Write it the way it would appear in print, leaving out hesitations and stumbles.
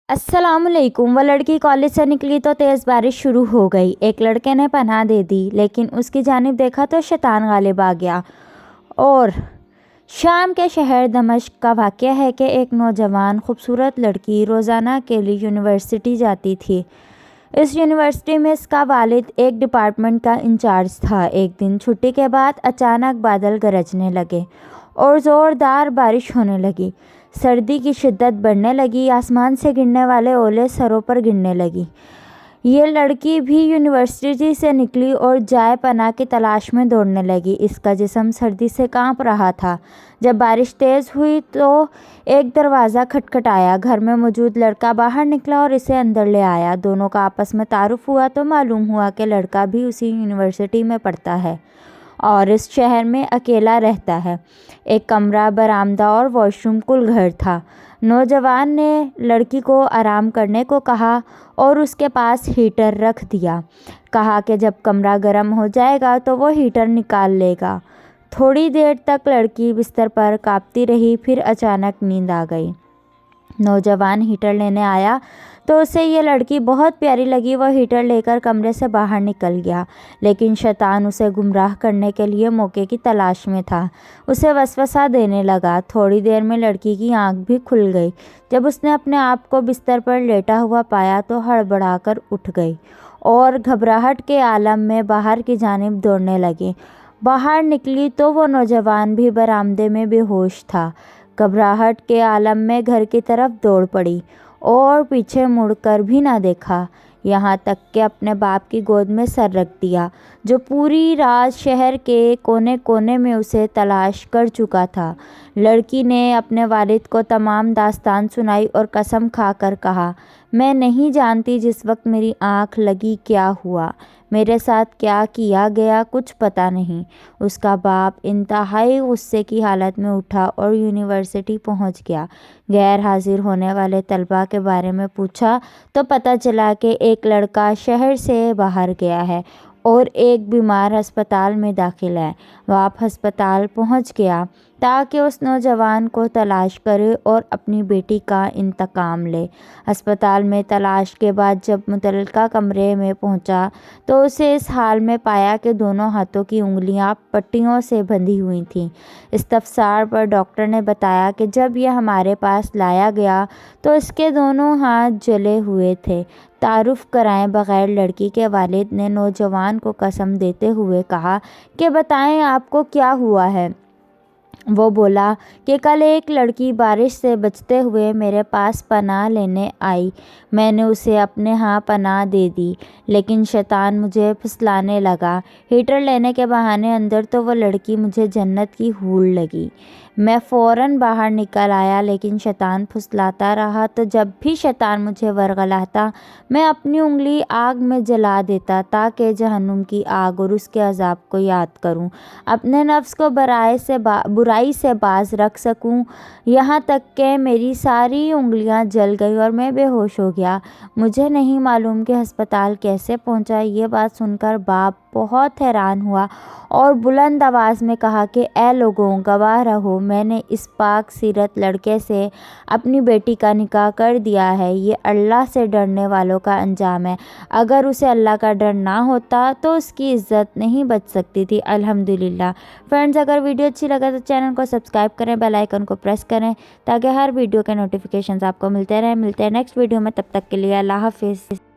अस्सलाम वालेकुम। वह लड़की कॉलेज से निकली तो तेज़ बारिश शुरू हो गई। एक लड़के ने पनाह दे दी, लेकिन उसकी जानिब देखा तो शैतान गालिब आ गया। और शाम के शहर दमिश्क का वाक़या है कि एक नौजवान खूबसूरत लड़की रोज़ाना के लिए यूनिवर्सिटी जाती थी। इस यूनिवर्सिटी में इसका वालिद एक डिपार्टमेंट का इंचार्ज था। एक दिन छुट्टी के बाद अचानक बादल गरजने लगे और ज़ोरदार बारिश होने लगी। सर्दी की शिद्दत बढ़ने लगी। आसमान से गिरने वाले ओले सरों पर गिरने लगी। ये लड़की भी यूनिवर्सिटी से निकली और जाए पनाह की तलाश में दौड़ने लगी। इसका जिस्म सर्दी से कांप रहा था। जब बारिश तेज़ हुई तो एक दरवाज़ा खटखटाया। घर में मौजूद लड़का बाहर निकला और इसे अंदर ले आया। दोनों का आपस में तारुफ हुआ तो मालूम हुआ कि लड़का भी उसी यूनिवर्सिटी में पढ़ता है और इस शहर में अकेला रहता है। एक कमरा, बरामदा और वॉशरूम कुल घर था। नौजवान ने लड़की को आराम करने को कहा और उसके पास हीटर रख दिया। कहा कि जब कमरा गर्म हो जाएगा तो वो हीटर निकाल लेगा। थोड़ी देर तक लड़की बिस्तर पर कांपती रही, फिर अचानक नींद आ गई। नौजवान हीटर लेने आया तो उसे ये लड़की बहुत प्यारी लगी। वह हीटर लेकर कमरे से बाहर निकल गया, लेकिन शैतान उसे गुमराह करने के लिए मौके की तलाश में था। उसे वसवसा देने लगा। थोड़ी देर में लड़की की आंख भी खुल गई। जब उसने अपने आप को बिस्तर पर लेटा हुआ पाया तो हड़बड़ाकर उठ गई और घबराहट के आलम में बाहर की जानिब दौड़ने लगी। बाहर निकली तो वो नौजवान भी बरामदे में बेहोश था। घबराहट के आलम में घर की तरफ दौड़ पड़ी और पीछे मुड़कर भी ना देखा, यहाँ तक कि अपने बाप की गोद में सर रख दिया, जो पूरी रात शहर के कोने कोने में उसे तलाश कर चुका था। लड़की ने अपने वालिद को तमाम दास्तान सुनाई और कसम खाकर कहा, मैं नहीं जानती जिस वक्त मेरी आँख लगी क्या हुआ, मेरे साथ क्या किया गया, कुछ पता नहीं। उसका बाप इंतहाई गुस्से की हालत में उठा और यूनिवर्सिटी पहुंच गया। गैर हाजिर होने वाले तलबा के बारे में पूछा तो पता चला कि एक लड़का शहर से बाहर गया है और एक बीमार अस्पताल में दाखिल है। बाप अस्पताल पहुंच गया ताकि उस नौजवान को तलाश करे और अपनी बेटी का इंतकाम ले। अस्पताल में तलाश के बाद जब मुतल्लिका कमरे में पहुंचा तो उसे इस हाल में पाया कि दोनों हाथों की उंगलियां पट्टियों से बंधी हुई थीं। इस्तफसार पर डॉक्टर ने बताया कि जब यह हमारे पास लाया गया तो इसके दोनों हाथ जले हुए थे। तारुफ कराए बगैर लड़की के वालिद ने नौजवान को कसम देते हुए कहा कि बताएं आपको क्या हुआ है। वो बोला कि कल एक लड़की बारिश से बचते हुए मेरे पास पनाह लेने आई। मैंने उसे अपने यहाँ पनाह दे दी, लेकिन शैतान मुझे फुसलाने लगा। हीटर लेने के बहाने अंदर तो वो लड़की मुझे जन्नत की हूर लगी। मैं फ़ौरन बाहर निकल आया, लेकिन शैतान फुसलाता रहा। तो जब भी शैतान मुझे वरगलाता मैं अपनी उंगली आग में जला देता ताकि जहन्नुम की आग और उसके अजाब को याद करूं, अपने नफ्स को बुराई से बाज रख सकूं। यहाँ तक कि मेरी सारी उंगलियां जल गई और मैं बेहोश हो गया। मुझे नहीं मालूम कि अस्पताल कैसे पहुंचा। ये बात सुनकर बाप बहुत हैरान हुआ और बुलंद आवाज़ में कहा कि ए लोगों, गवाह रहो, मैंने इस पाक सीरत लड़के से अपनी बेटी का निकाह कर दिया है। ये अल्लाह से डरने वालों का अंजाम है। अगर उसे अल्लाह का डर ना होता तो उसकी इज़्ज़त नहीं बच सकती थी। अल्हम्दुलिल्लाह। फ्रेंड्स, अगर वीडियो अच्छी लगा तो चैनल को सब्सक्राइब करें, बेल आइकन को प्रेस करें ताकि हर वीडियो के नोटिफिकेशंस आपको मिलते रहें। मिलते हैं नेक्स्ट वीडियो में, तब तक के लिए अल्लाह हाफिज़।